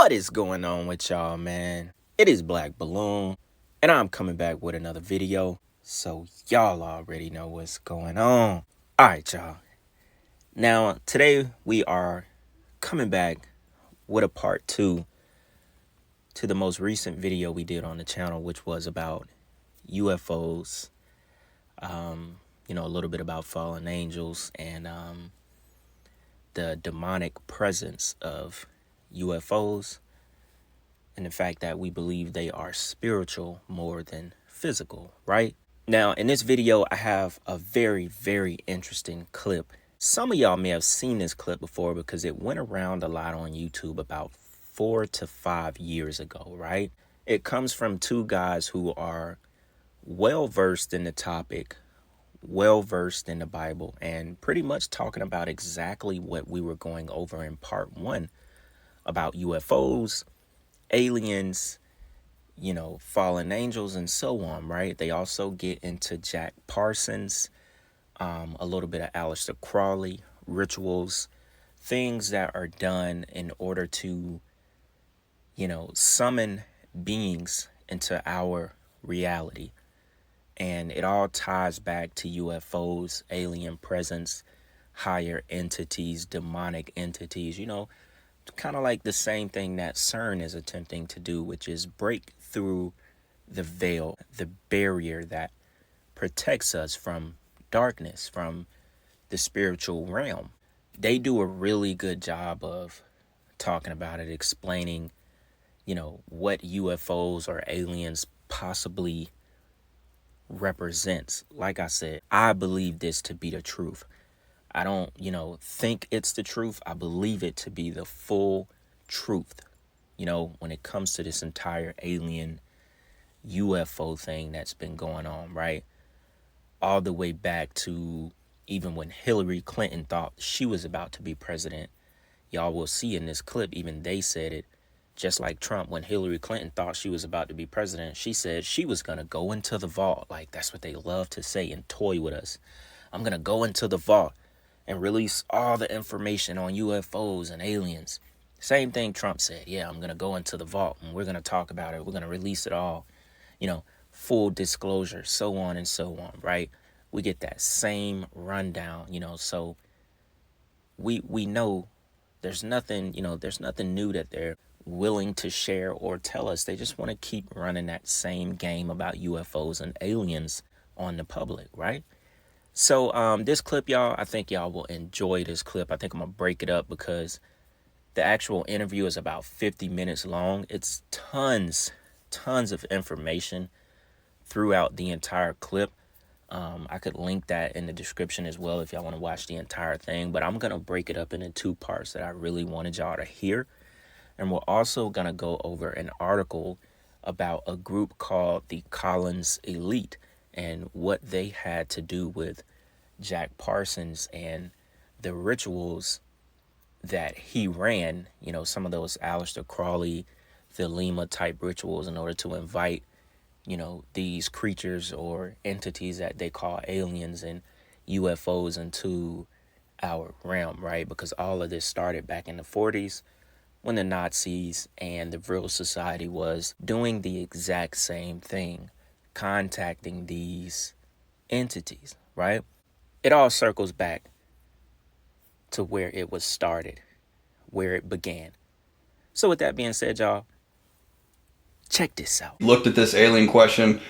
What is going on with y'all, man? It is Black Balloon, and I'm coming back with another video, so y'all already know what's going on. Alright, y'all. Now, today we are coming back with a part 2 to the most recent video we did on the channel, which was about UFOs, a little bit about fallen angels, and the demonic presence of UFOs, and the fact that we believe they are spiritual more than physical, right? Now, in this video, I have a very, very interesting clip. Some of y'all may have seen this clip before because it went around a lot on YouTube about 4 to 5 years ago, right? It comes from two guys who are well-versed in the topic, well-versed in the Bible, and pretty much talking about exactly what we were going over in part 1 about UFOs, aliens, fallen angels, and so on, right? They also get into Jack Parsons, a little bit of Aleister Crowley, rituals, things that are done in order to, summon beings into our reality. And it all ties back to UFOs, alien presence, higher entities, demonic entities, kind of like the same thing that CERN is attempting to do, which is break through the veil, the barrier that protects us from darkness, from the spiritual realm. They do a really good job of talking about it, explaining, what UFOs or aliens possibly represents. Like I said, I believe this to be the truth. I don't, think it's the truth. I believe it to be the full truth, when it comes to this entire alien UFO thing that's been going on, right? All the way back to even when Hillary Clinton thought she was about to be president. Y'all will see in this clip, even they said it. Just like Trump, when Hillary Clinton thought she was about to be president, she said she was going to go into the vault. Like, that's what they love to say and toy with us. I'm going to go into the vault and release all the information on UFOs and aliens. Same thing Trump said. Yeah, I'm going to go into the vault and we're going to talk about it. We're going to release it all, full disclosure, so on and so on, right? We get that same rundown, so we know there's nothing, there's nothing new that they're willing to share or tell us. They just want to keep running that same game about UFOs and aliens on the public, right? So this clip, y'all, I think y'all will enjoy this clip. I think I'm going to break it up because the actual interview is about 50 minutes long. It's tons of information throughout the entire clip. I could link that in the description as well if y'all want to watch the entire thing. But I'm going to break it up into 2 parts that I really wanted y'all to hear. And we're also going to go over an article about a group called the Collins Elite and what they had to do with Jack Parsons and the rituals that he ran, some of those Aleister Crowley, Thelema type rituals in order to invite, these creatures or entities that they call aliens and UFOs into our realm, right? Because all of this started back in the 40s when the Nazis and the Vril Society was doing the exact same thing, contacting these entities, right? It all circles back to where it was started, where it began. So with that being said, y'all, check this out. Looked at this alien question.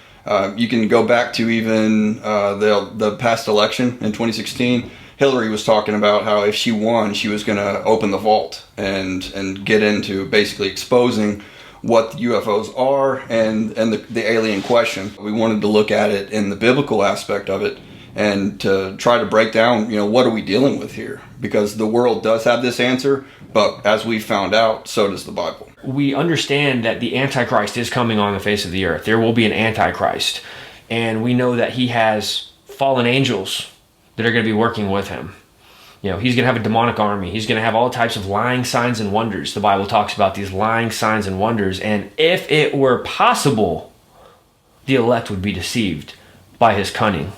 You can go back to even the past election in 2016. Hillary was talking about how if she won, she was going to open the vault and get into basically exposing what the UFOs are and the alien question. We wanted to look at it in the biblical aspect of it and to try to break down, what are we dealing with here? Because the world does have this answer, but as we found out, so does the Bible. We understand that the Antichrist is coming on the face of the earth. There will be an Antichrist. And we know that he has fallen angels that are going to be working with him. He's going to have a demonic army. He's going to have all types of lying signs and wonders. The Bible talks about these lying signs and wonders. And if it were possible, the elect would be deceived by his cunning.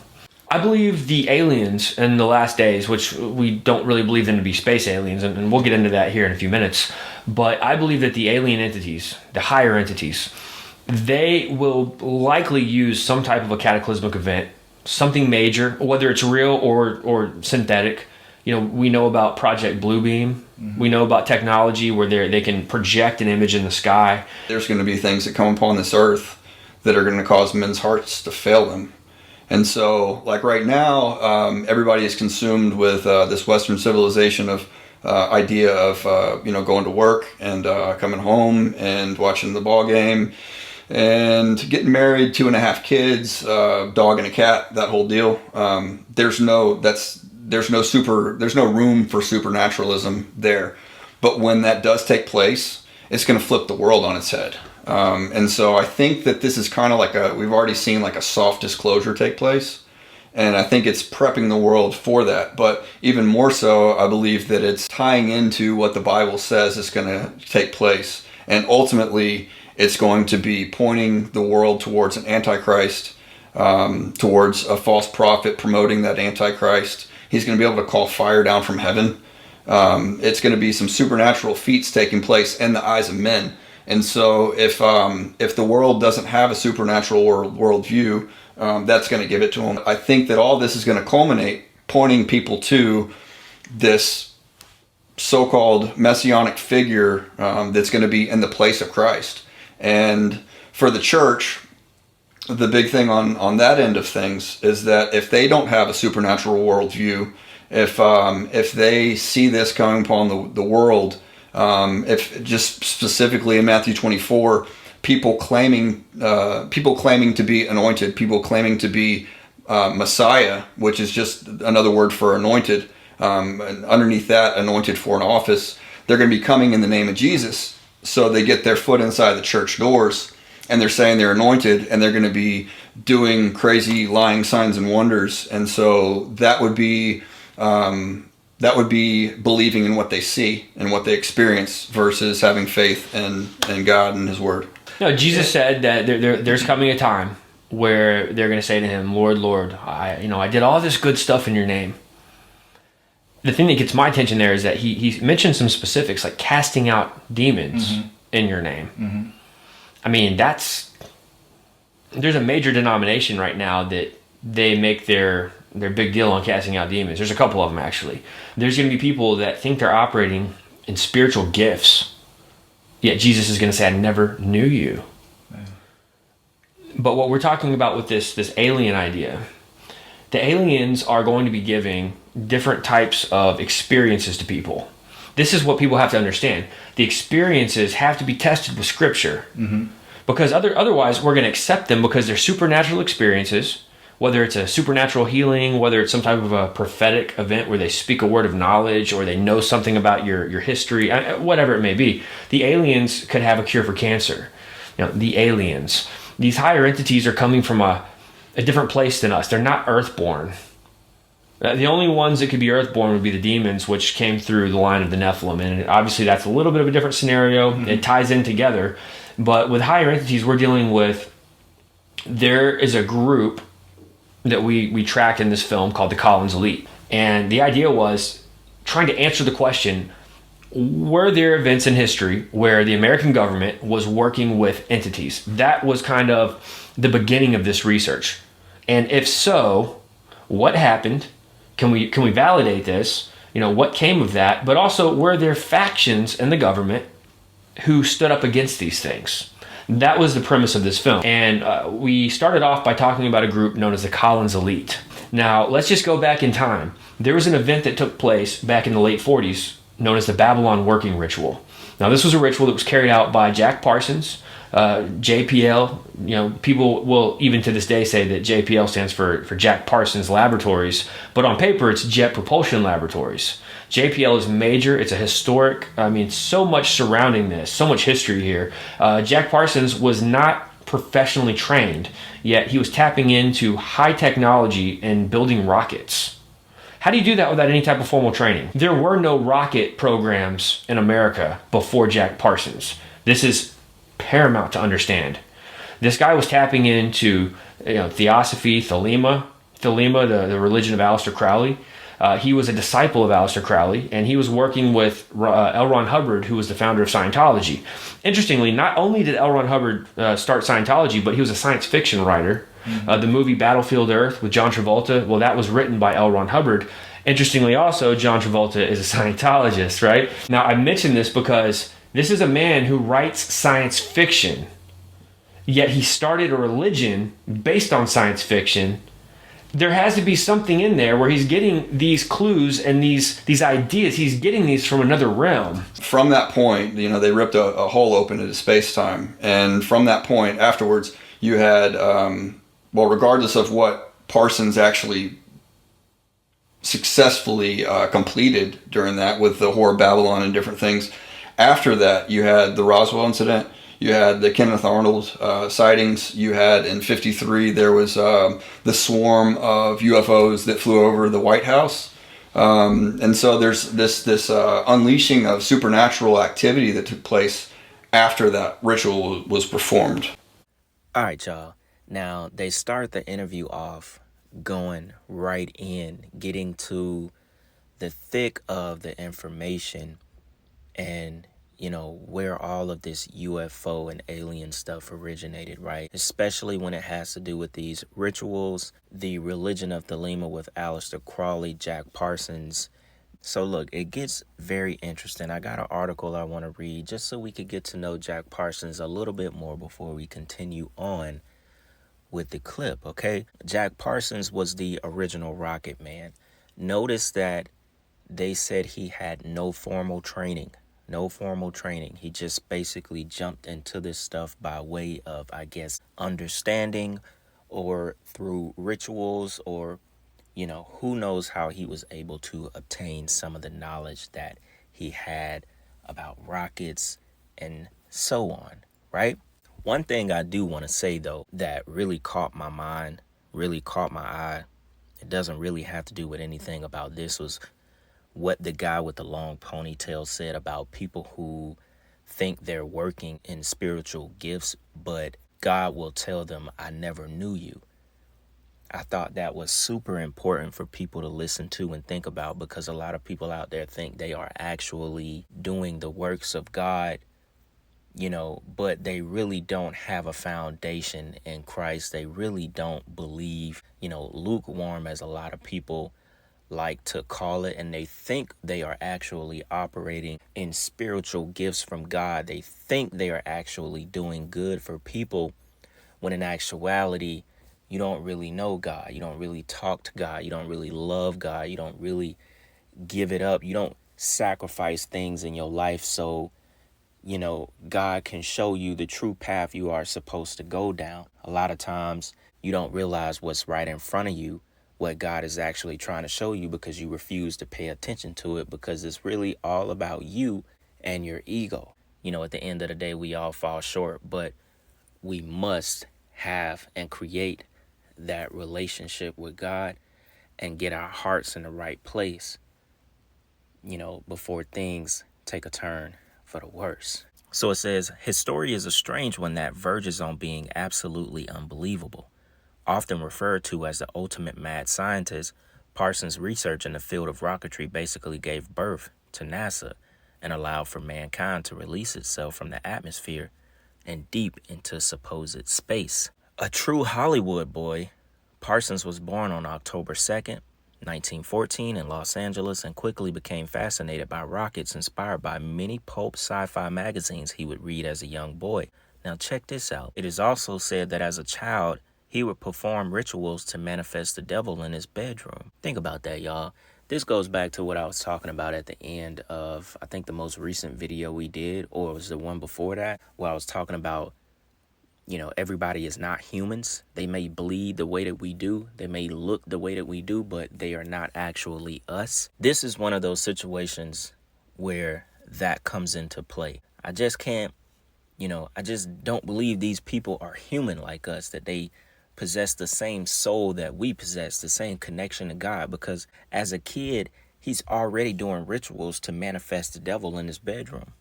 I believe the aliens in the last days, which we don't really believe them to be space aliens, and we'll get into that here in a few minutes, but I believe that the alien entities, the higher entities, they will likely use some type of a cataclysmic event, something major, whether it's real or synthetic. We know about Project Bluebeam. Mm-hmm. We know about technology where they can project an image in the sky. There's going to be things that come upon this earth that are going to cause men's hearts to fail them. And so, like right now, everybody is consumed with this Western civilization of idea of going to work and coming home and watching the ball game and getting married, 2.5 kids, dog and a cat, that whole deal. There's no room for supernaturalism there. But when that does take place, it's going to flip the world on its head. And so I think that this is kind of like we've already seen like a soft disclosure take place. And I think it's prepping the world for that. But even more so, I believe that it's tying into what the Bible says is going to take place. And ultimately, it's going to be pointing the world towards an antichrist, towards a false prophet promoting that antichrist. He's going to be able to call fire down from heaven. It's going to be some supernatural feats taking place in the eyes of men. And so if the world doesn't have a supernatural worldview, that's going to give it to them. I think that all this is going to culminate pointing people to this so-called messianic figure that's going to be in the place of Christ. And for the church, the big thing on that end of things is that if they don't have a supernatural worldview, if they see this coming upon the world, if just specifically in Matthew 24, people claiming to be anointed, people claiming to be Messiah, which is just another word for anointed, and underneath that, anointed for an office, they're going to be coming in the name of Jesus. So they get their foot inside the church doors, and they're saying they're anointed, and they're going to be doing crazy lying signs and wonders. And so that would be believing in what they see and what they experience versus having faith in God and His Word. No, Jesus said that there's coming a time where they're going to say to Him, "Lord, Lord, I did all this good stuff in Your name." The thing that gets my attention there is that he mentioned some specifics like casting out demons mm-hmm. in Your name. Mm-hmm. I mean, there's a major denomination right now that they make their big deal on casting out demons. There's a couple of them, actually. There's going to be people that think they're operating in spiritual gifts, yet Jesus is going to say, "I never knew you." Man. But what we're talking about with this alien idea, the aliens are going to be giving different types of experiences to people. This is what people have to understand. The experiences have to be tested with Scripture. Mm-hmm. Because otherwise, we're going to accept them because they're supernatural experiences, whether it's a supernatural healing, whether it's some type of a prophetic event where they speak a word of knowledge or they know something about your history, whatever it may be. The aliens could have a cure for cancer. The aliens. These higher entities are coming from a different place than us. They're not earthborn. The only ones that could be earthborn would be the demons, which came through the line of the Nephilim. And obviously that's a little bit of a different scenario. Mm-hmm. It ties in together. But with higher entities, we're dealing with, there is a group that we track in this film called the Collins Elite. And the idea was trying to answer the question, were there events in history where the American government was working with entities? That was kind of the beginning of this research. And if so, what happened? Can we validate this? What came of that? But also, were there factions in the government who stood up against these things? That was the premise of this film. And we started off by talking about a group known as the Collins Elite. Now, let's just go back in time. There was an event that took place back in the late 40s known as the Babylon Working Ritual. Now, this was a ritual that was carried out by Jack Parsons, JPL. People will even to this day say that JPL stands for Jack Parsons Laboratories, but on paper it's Jet Propulsion Laboratories. JPL is major. It's a historic, so much surrounding this, so much history here. Jack Parsons was not professionally trained, yet he was tapping into high technology and building rockets. How do you do that without any type of formal training? There were no rocket programs in America before Jack Parsons. This is paramount to understand. This guy was tapping into theosophy, thelema, Thelema, the religion of Aleister Crowley. He was a disciple of Aleister Crowley, and he was working with L. Ron Hubbard, who was the founder of Scientology. Interestingly, not only did L. Ron Hubbard start Scientology, but he was a science fiction writer. The movie Battlefield Earth with John Travolta, well, that was written by L. Ron Hubbard. Interestingly also, John Travolta is a Scientologist, right? Now, I mention this because this is a man who writes science fiction, yet he started a religion based on science fiction. There has to be something in there where he's getting these clues and these ideas. He's getting these from another realm. From that point, they ripped a hole open into space-time. And from that point afterwards, you had, regardless of what Parsons actually successfully completed during that with the Whore of Babylon and different things, after that, you had the Roswell incident. You had the Kenneth Arnold sightings. You had in '53 there was the swarm of UFOs that flew over the White House, and so there's this unleashing of supernatural activity that took place after that ritual was performed. All right, y'all. Now they start the interview off going right in, getting to the thick of the information and where all of this UFO and alien stuff originated, right? Especially when it has to do with these rituals, the religion of Thelema with Aleister Crowley, Jack Parsons. So look, it gets very interesting. I got an article I want to read just so we could get to know Jack Parsons a little bit more before we continue on with the clip, okay? Jack Parsons was the original Rocket Man. Notice that they said he had no formal training. He just basically jumped into this stuff by way of, I guess, understanding or through rituals or, who knows how he was able to obtain some of the knowledge that he had about rockets and so on, right? One thing I do want to say, though, that really caught my mind, really caught my eye, it doesn't really have to do with anything about this, was what the guy with the long ponytail said about people who think they're working in spiritual gifts, but God will tell them, I never knew you. I thought that was super important for people to listen to and think about, because a lot of people out there think they are actually doing the works of God, but they really don't have a foundation in Christ. They really don't believe, lukewarm, as a lot of people like to call it, and they think they are actually operating in spiritual gifts from God. They think they are actually doing good for people, when in actuality, you don't really know God. You don't really talk to God. You don't really love God. You don't really give it up. You don't sacrifice things in your life so, God can show you the true path you are supposed to go down. A lot of times you don't realize what's right in front of you, what God is actually trying to show you, because you refuse to pay attention to it, because it's really all about you and your ego. At the end of the day, we all fall short, but we must have and create that relationship with God and get our hearts in the right place, before things take a turn for the worse. So it says, his story is a strange one that verges on being absolutely unbelievable. Often referred to as the ultimate mad scientist, Parsons' research in the field of rocketry basically gave birth to NASA and allowed for mankind to release itself from the atmosphere and deep into supposed space. A true Hollywood boy, Parsons was born on October 2nd, 1914 in Los Angeles, and quickly became fascinated by rockets, inspired by many pulp sci-fi magazines he would read as a young boy. Now check this out. It is also said that as a child, he would perform rituals to manifest the devil in his bedroom. Think about that, y'all. This goes back to what I was talking about at the end of, I think, the most recent video we did, or it was the one before that, where I was talking about, everybody is not humans. They may bleed the way that we do. They may look the way that we do, but they are not actually us. This is one of those situations where that comes into play. I just can't, I just don't believe these people are human like us, that they possess the same soul that we possess, the same connection to God, because as a kid, he's already doing rituals to manifest the devil in his bedroom.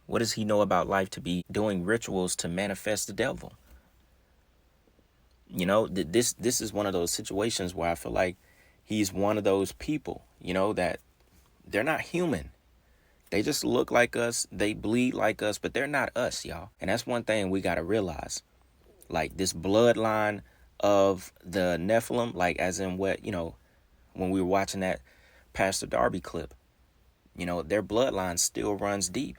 What does he know about life to be doing rituals to manifest the devil? This is one of those situations where I feel like he's one of those people, that they're not human. They just look like us, they bleed like us, but they're not us, y'all. And that's one thing we got to realize. Like this bloodline of the Nephilim, like as in what, when we were watching that Pastor Darby clip, their bloodline still runs deep.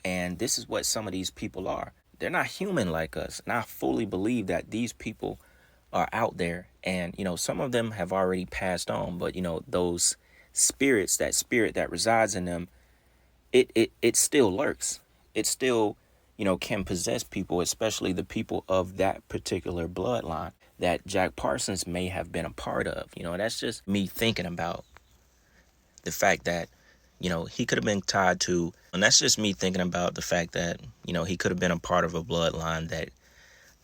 And this is what some of these people are. They're not human like us. And I fully believe that these people are out there. And, some of them have already passed on. But, those spirits, that spirit that resides in them, it still lurks. It still, can possess people, especially the people of that particular bloodline that Jack Parsons may have been a part of. That's just me thinking about the fact that, he could have been tied to, and that's just me thinking about the fact that, he could have been a part of a bloodline that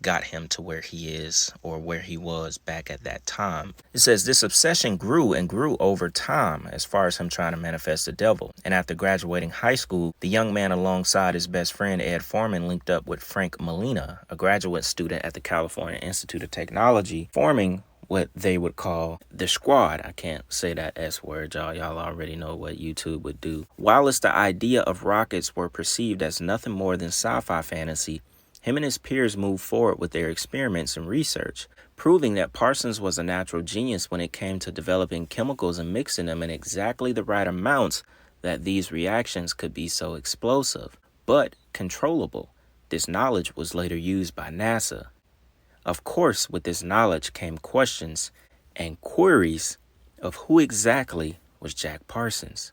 got him to where he is or where he was back at that time. It says this obsession grew and grew over time as far as him trying to manifest the devil. And after graduating high school, the young man alongside his best friend Ed Foreman linked up with Frank Molina, a graduate student at the California Institute of Technology, forming what they would call the squad. I can't say that S word, y'all. Y'all already know what YouTube would do. Whilst the idea of rockets were perceived as nothing more than sci-fi fantasy, him and his peers moved forward with their experiments and research, proving that Parsons was a natural genius when it came to developing chemicals and mixing them in exactly the right amounts that these reactions could be so explosive, but controllable. This knowledge was later used by NASA. Of course, with this knowledge came questions and queries of who exactly was Jack Parsons,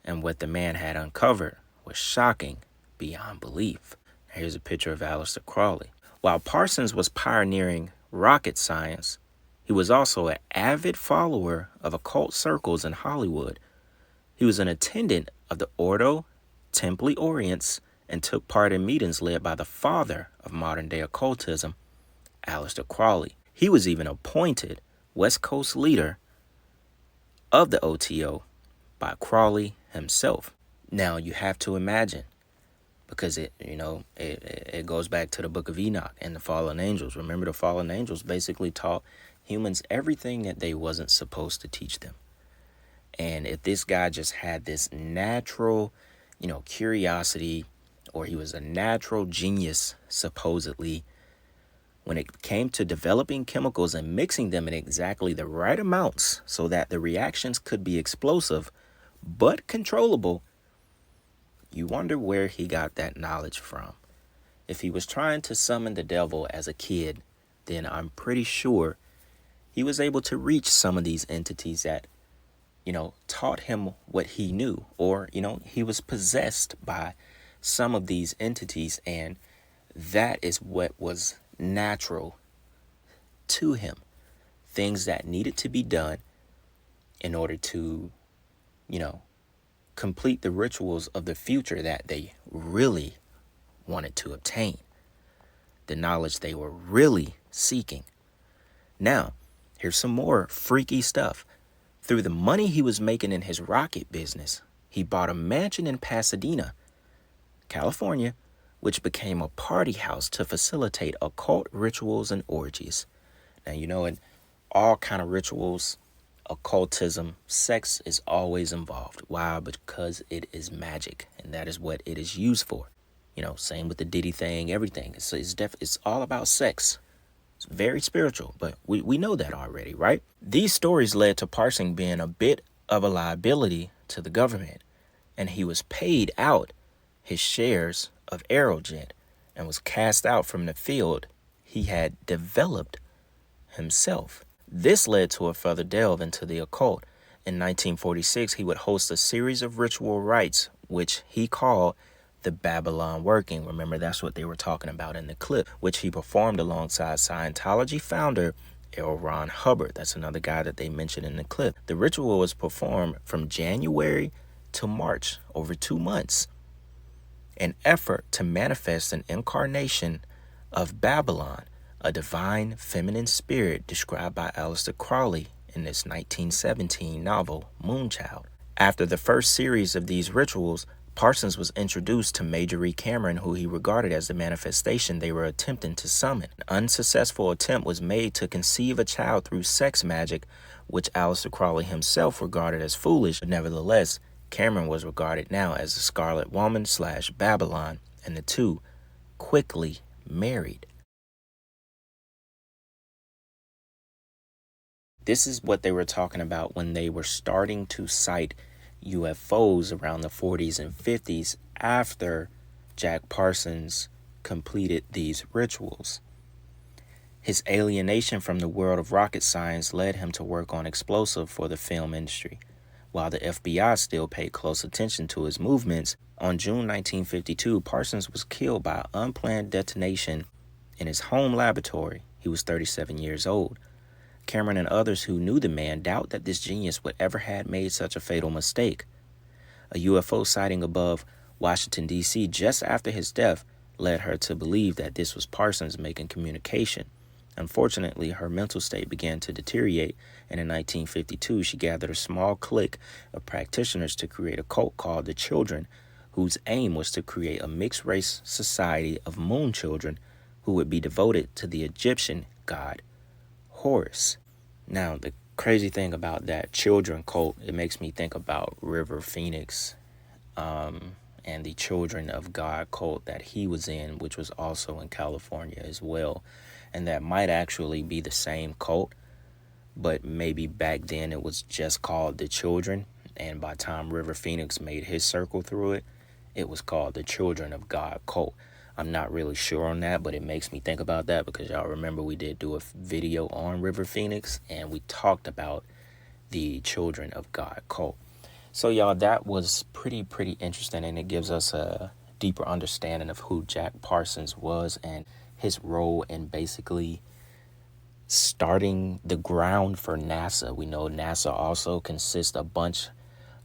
and what the man had uncovered was shocking beyond belief. Here's a picture of Aleister Crowley. While Parsons was pioneering rocket science, he was also an avid follower of occult circles in Hollywood. He was an attendant of the Ordo Templi Orientis and took part in meetings led by the father of modern-day occultism, Aleister Crowley. He was even appointed West Coast leader of the OTO by Crowley himself. Now, you have to imagine, because it goes back to the book of Enoch and the fallen angels. Remember, the fallen angels basically taught humans everything that they wasn't supposed to teach them. And if this guy just had this natural, curiosity, or he was a natural genius, supposedly, when it came to developing chemicals and mixing them in exactly the right amounts so that the reactions could be explosive but controllable, you wonder where he got that knowledge from. If he was trying to summon the devil as a kid, then I'm pretty sure he was able to reach some of these entities that, taught him what he knew. Or, he was possessed by some of these entities, and that is what was natural to him. Things that needed to be done in order to, complete the rituals of the future that they really wanted to obtain, the knowledge they were really seeking. Now, here's some more freaky stuff. Through the money he was making in his rocket business, he bought a mansion in Pasadena, California, which became a party house to facilitate occult rituals and orgies. Now, in all kind of rituals, occultism, sex is always involved. Why? Because it is magic, and that is what it is used for. Same with the Diddy thing, everything. It's all about sex. It's very spiritual, but we know that already, right? These stories led to Parsons being a bit of a liability to the government, and he was paid out his shares of Aerojet and was cast out from the field he had developed himself. This led to a further delve into the occult. In 1946, he would host a series of ritual rites, which he called the Babylon Working. Remember, that's what they were talking about in the clip, which he performed alongside Scientology founder L. Ron Hubbard. That's another guy that they mentioned in the clip. The ritual was performed from January to March, over 2 months. An effort to manifest an incarnation of Babylon, a divine feminine spirit described by Aleister Crowley in his 1917 novel, Moonchild. After the first series of these rituals, Parsons was introduced to Major E. Cameron, who he regarded as the manifestation they were attempting to summon. An unsuccessful attempt was made to conceive a child through sex magic, which Aleister Crowley himself regarded as foolish, but nevertheless, Cameron was regarded now as the Scarlet Woman / Babylon, and the two quickly married. This is what they were talking about when they were starting to cite UFOs around the 40s and 50s after Jack Parsons completed these rituals. His alienation from the world of rocket science led him to work on explosive for the film industry. While the FBI still paid close attention to his movements, on June 1952, Parsons was killed by an unplanned detonation in his home laboratory. He was 37 years old. Cameron and others who knew the man doubt that this genius would ever have made such a fatal mistake. A UFO sighting above Washington, D.C. just after his death led her to believe that this was Parsons making communication. Unfortunately, her mental state began to deteriorate, and in 1952, she gathered a small clique of practitioners to create a cult called the Children, whose aim was to create a mixed-race society of moon children who would be devoted to the Egyptian god Horus. Now, the crazy thing about that children cult, it makes me think about River Phoenix and the Children of God cult that he was in, which was also in California as well. And that might actually be the same cult, but maybe back then it was just called the Children, and by the time River Phoenix made his circle through it, it was called the Children of God cult. I'm not really sure on that, but it makes me think about that because y'all remember we did do a video on River Phoenix, and we talked about the Children of God cult. So y'all, that was pretty interesting, and it gives us a deeper understanding of who Jack Parsons was and his role in basically starting the ground for NASA. We know NASA also consists of a bunch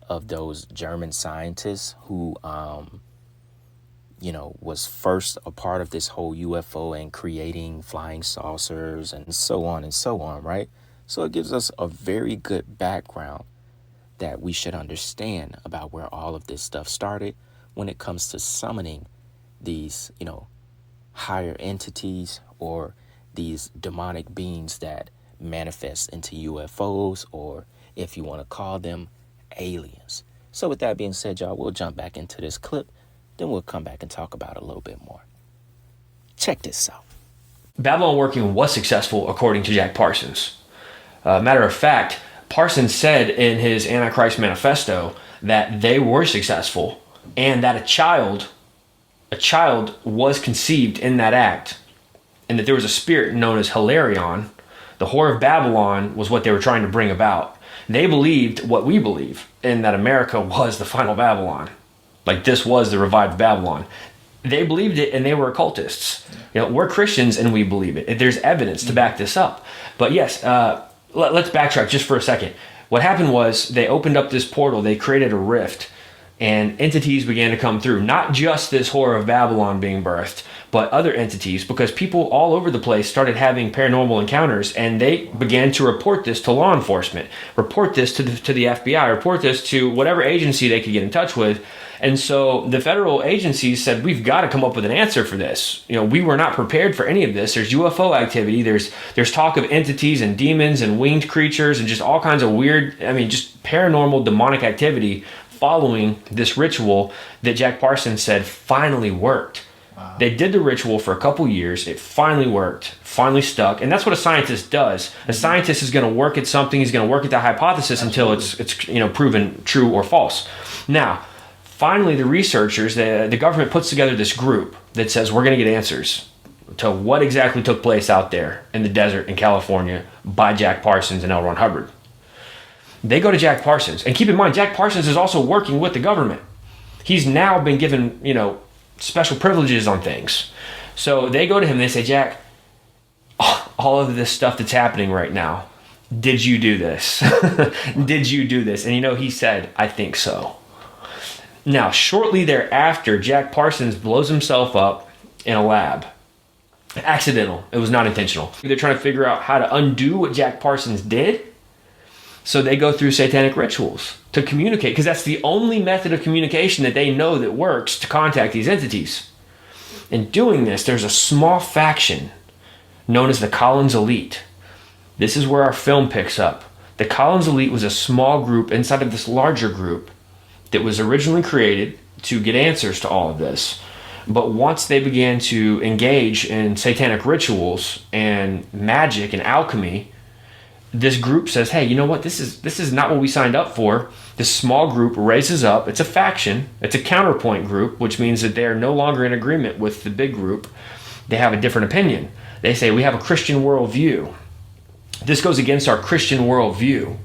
of those German scientists who, was first a part of this whole UFO and creating flying saucers and so on, right? So it gives us a very good background that we should understand about where all of this stuff started when it comes to summoning these, higher entities or these demonic beings that manifest into UFOs, or if you want to call them, aliens. So with that being said, y'all, we'll jump back into this clip, then we'll come back and talk about it a little bit more. Check this out. Babylon working was successful according to Jack Parsons. Matter of fact, Parsons said in his Antichrist manifesto that they were successful and that a child was conceived in that act, and that there was a spirit known as Hilarion. The Whore of Babylon was what they were trying to bring about. They believed what we believe, in that America was the final Babylon. Like, this was the revived Babylon. They believed it, and they were occultists. We're Christians, and we believe it. There's evidence to back this up. But yes, let's backtrack just for a second. What happened was they opened up this portal. They created a rift, and entities began to come through. Not just this Whore of Babylon being birthed, but other entities, because people all over the place started having paranormal encounters, and they began to report this to law enforcement, report this to the FBI, report this to whatever agency they could get in touch with. And so the federal agencies said, we've got to come up with an answer for this. We were not prepared for any of this. There's UFO activity. There's talk of entities and demons and winged creatures and just all kinds of weird, just paranormal demonic activity following this ritual that Jack Parsons said finally worked. Wow. They did the ritual for a couple years. It finally worked, finally stuck. And that's what a scientist does. A scientist is going to work at something. He's going to work at the hypothesis until it's proven true or false. Now, finally, the researchers, the government puts together this group that says we're going to get answers to what exactly took place out there in the desert in California by Jack Parsons and L. Ron Hubbard. They go to Jack Parsons. And keep in mind, Jack Parsons is also working with the government. He's now been given, special privileges on things. So they go to him and they say, Jack, all of this stuff that's happening right now, did you do this? Did you do this? And he said, I think so. Now, shortly thereafter, Jack Parsons blows himself up in a lab. Accidental. It was not intentional. They're trying to figure out how to undo what Jack Parsons did. So they go through satanic rituals to communicate, because that's the only method of communication that they know that works to contact these entities. In doing this, there's a small faction known as the Collins Elite. This is where our film picks up. The Collins Elite was a small group inside of this larger group that was originally created to get answers to all of this. But once they began to engage in satanic rituals and magic and alchemy, this group says, hey, you know what? This is not what we signed up for. This small group raises up. It's a faction. It's a counterpoint group, which means that they are no longer in agreement with the big group. They have a different opinion. They say, we have a Christian worldview. This goes against our Christian worldview.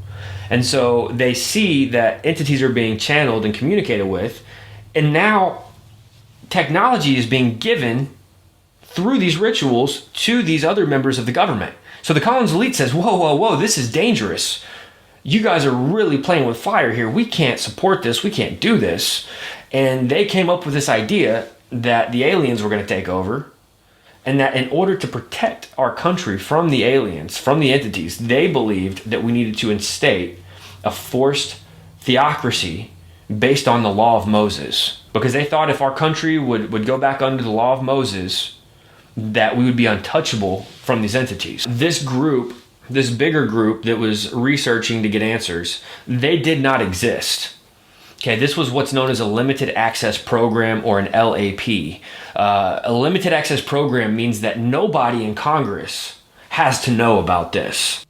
And so they see that entities are being channeled and communicated with, and now technology is being given through these rituals to these other members of the government. So the Collins Elite says, whoa, this is dangerous. You guys are really playing with fire here. We can't support this. We can't do this. And they came up with this idea that the aliens were going to take over, and that in order to protect our country from the aliens, from the entities, they believed that we needed to instate a forced theocracy based on the law of Moses. Because they thought if our country would go back under the law of Moses, that we would be untouchable from these entities. This group, this bigger group that was researching to get answers, they did not exist. Okay, this was what's known as a limited access program, or an LAP. A limited access program means that nobody in Congress has to know about this.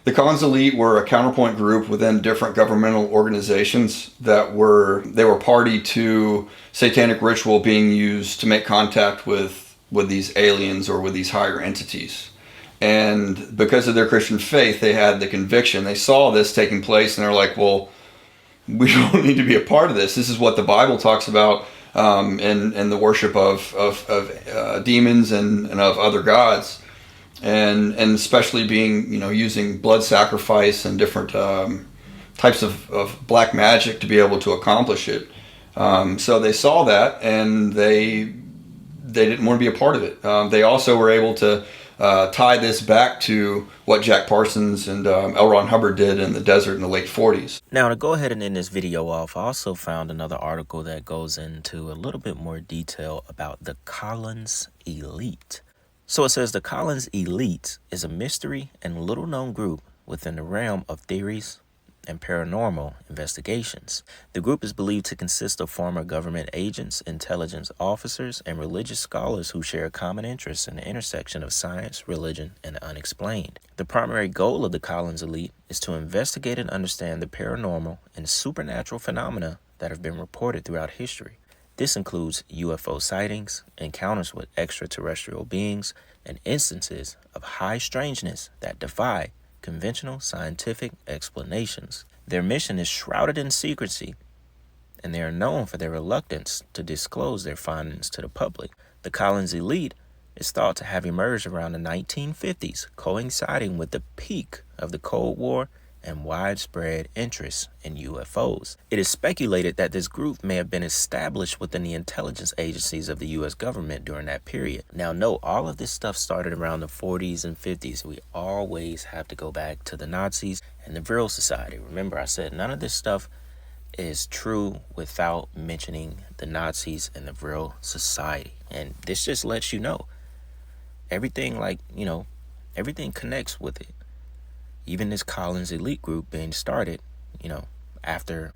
The Collins Elite were a counterpoint group within different governmental organizations they were party to satanic ritual being used to make contact with these aliens or with these higher entities. And because of their Christian faith, they had the conviction. They saw this taking place, and they're like, well, we don't need to be a part of this. This is what the Bible talks about in the worship of demons and of other gods. And especially being, using blood sacrifice and different types of black magic to be able to accomplish it. So they saw that, and they didn't want to be a part of it. They also were able to tie this back to what Jack Parsons and L. Ron Hubbard did in the desert in the late 40s. Now, to go ahead and end this video off, I also found another article that goes into a little bit more detail about the Collins Elite. So it says the Collins Elite is a mystery and little-known group within the realm of theories and paranormal investigations. The group is believed to consist of former government agents, intelligence officers, and religious scholars who share common interests in the intersection of science, religion, and the unexplained. The primary goal of the Collins Elite is to investigate and understand the paranormal and supernatural phenomena that have been reported throughout history. This includes UFO sightings, encounters with extraterrestrial beings, and instances of high strangeness that defy conventional scientific explanations. Their mission is shrouded in secrecy, and they are known for their reluctance to disclose their findings to the public. The Collins Elite is thought to have emerged around the 1950s, coinciding with the peak of the Cold War and widespread interest in UFOs. It is speculated that this group may have been established within the intelligence agencies of the U.S. government during that period. Now, note, all of this stuff started around the 40s and 50s. We always have to go back to the Nazis and the Vril Society. Remember, I said none of this stuff is true without mentioning the Nazis and the Vril Society. And this just lets you know everything, everything connects with it. Even this Collins Elite group being started, after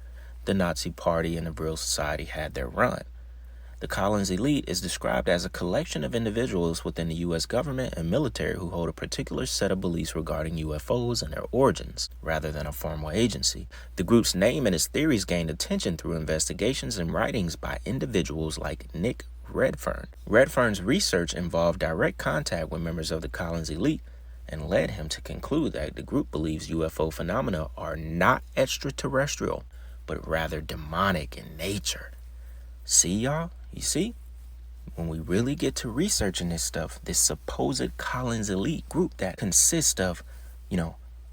the Nazi Party and the Vril Society had their run. The Collins Elite is described as a collection of individuals within the U.S. government and military who hold a particular set of beliefs regarding UFOs and their origins, rather than a formal agency. The group's name and its theories gained attention through investigations and writings by individuals like Nick Redfern. Redfern's research involved direct contact with members of the Collins Elite, and led him to conclude that the group believes UFO phenomena are not extraterrestrial, but rather demonic in nature. See, y'all? You see? When we really get to researching this stuff, this supposed Collins Elite group that consists of,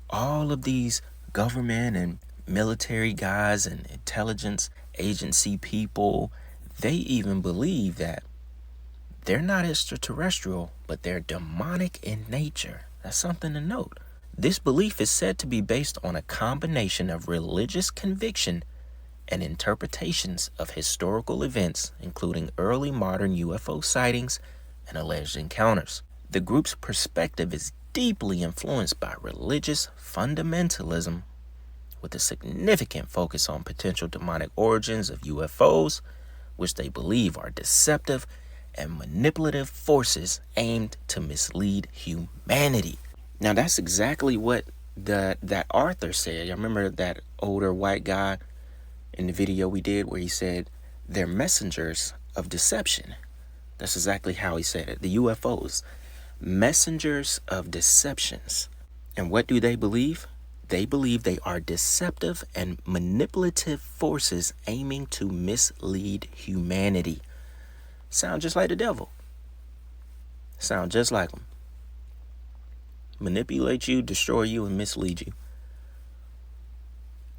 all of these government and military guys and intelligence agency people, they even believe that they're not extraterrestrial, but they're demonic in nature. That's something to note. This belief is said to be based on a combination of religious conviction and interpretations of historical events, including early modern UFO sightings and alleged encounters. The group's perspective is deeply influenced by religious fundamentalism, with a significant focus on potential demonic origins of UFOs, which they believe are deceptive and manipulative forces aimed to mislead humanity. Now, that's exactly what that Arthur said. You remember that older white guy in the video we did where he said they're messengers of deception? That's exactly how he said it. The UFOs, messengers of deceptions. And what do they believe? They believe they are deceptive and manipulative forces aiming to mislead humanity. Sound just like the devil. Sound just like him. Manipulate you, destroy you, and mislead you.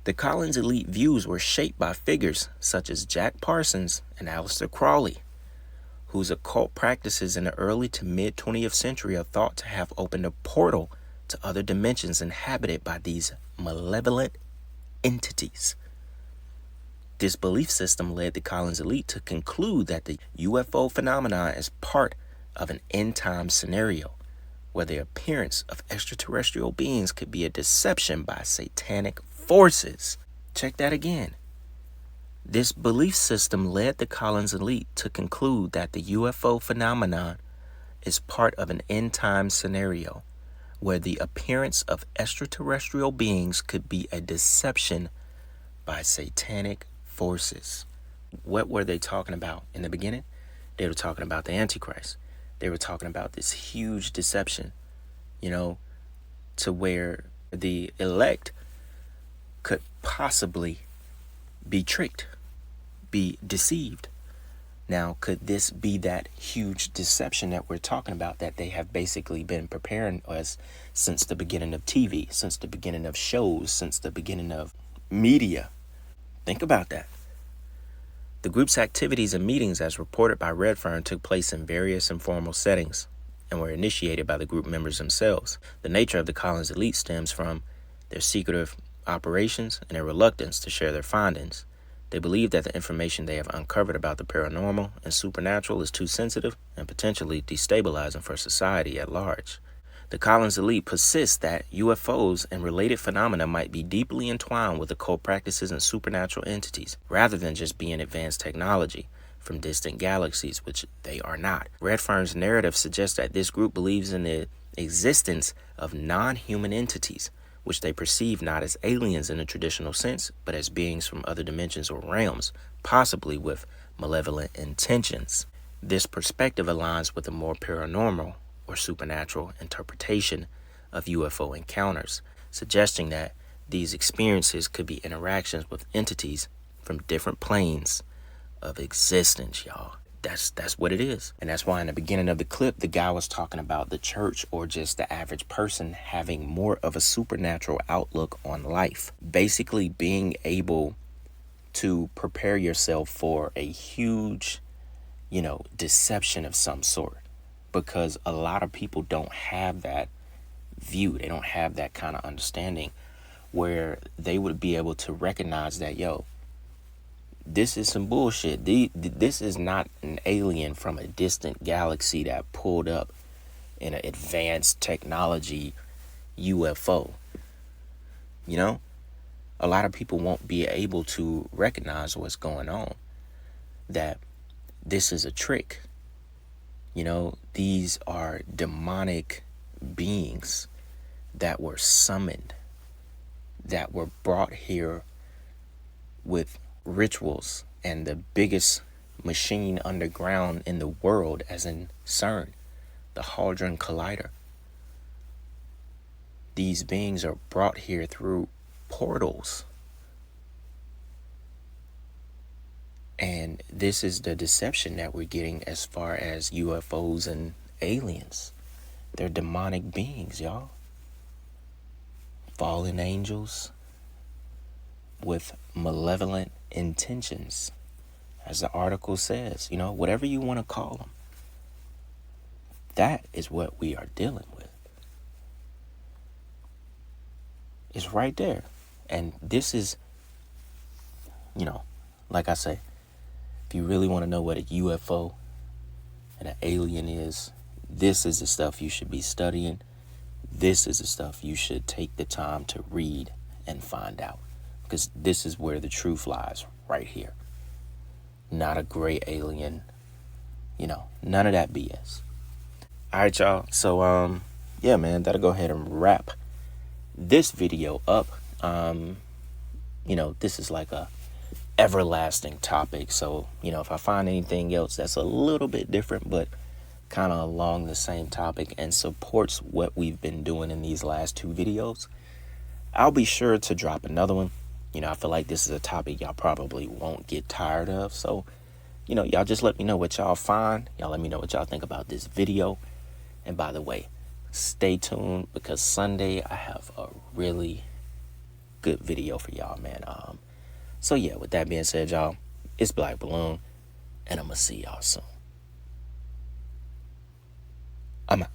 The Collins elite views were shaped by figures such as Jack Parsons and Aleister Crowley, whose occult practices in the early to mid 20th century are thought to have opened a portal to other dimensions inhabited by these malevolent entities. This belief system led the Collins elite to conclude that the UFO phenomenon is part of an end-time scenario, where the appearance of extraterrestrial beings could be a deception by satanic forces. Check that again. This belief system led the Collins elite to conclude that the UFO phenomenon is part of an end-time scenario, where the appearance of extraterrestrial beings could be a deception by satanic forces. What were they talking about in the beginning? They were talking about the Antichrist. They were talking about this huge deception, to where the elect could possibly be tricked, be deceived. Now, could this be that huge deception that we're talking about, that they have basically been preparing us since the beginning of TV, since the beginning of shows, since the beginning of media? Think about that. The group's activities and meetings, as reported by Redfern, took place in various informal settings and were initiated by the group members themselves. The nature of the Collins elite stems from their secretive operations and their reluctance to share their findings. They believe that the information they have uncovered about the paranormal and supernatural is too sensitive and potentially destabilizing for society at large. The Collins elite persists that UFOs and related phenomena might be deeply entwined with occult practices and supernatural entities, rather than just being advanced technology from distant galaxies, which they are not. Redfern's narrative suggests that this group believes in the existence of non-human entities, which they perceive not as aliens in a traditional sense, but as beings from other dimensions or realms, possibly with malevolent intentions. This perspective aligns with a more paranormal or supernatural interpretation of UFO encounters, suggesting that these experiences could be interactions with entities from different planes of existence, y'all. That's what it is. And that's why in the beginning of the clip, the guy was talking about the church, or just the average person, having more of a supernatural outlook on life. Basically being able to prepare yourself for a huge, deception of some sort. Because a lot of people don't have that view. They don't have that kind of understanding where they would be able to recognize that, this is some bullshit. This is not an alien from a distant galaxy that pulled up in an advanced technology UFO. A lot of people won't be able to recognize what's going on, that this is a trick. These are demonic beings that were summoned, that were brought here with rituals and the biggest machine underground in the world, as in CERN, the Hadron Collider. These beings are brought here through portals. And this is the deception that we're getting as far as UFOs and aliens. They're demonic beings, y'all. Fallen angels with malevolent intentions, as the article says. Whatever you want to call them. That is what we are dealing with. is right there. And this is, like I say, if you really want to know what a UFO and an alien is, this is the stuff you should be studying. This is the stuff you should take the time to read and find out. Because this is where the truth lies, right here. Not a gray alien, none of that BS. All right, y'all. So, yeah, man, that'll go ahead and wrap this video up. This is like a everlasting topic. So, if I find anything else that's a little bit different, but kind of along the same topic and supports what we've been doing in these last 2 videos, I'll be sure to drop another one. I feel like this is a topic y'all probably won't get tired of. So, y'all just let me know what y'all find. Y'all let me know what y'all think about this video. And by the way, stay tuned, because Sunday I have a really good video for y'all, man. So yeah, with that being said, y'all, it's Black Balloon, and I'm gonna see y'all soon. I'm out.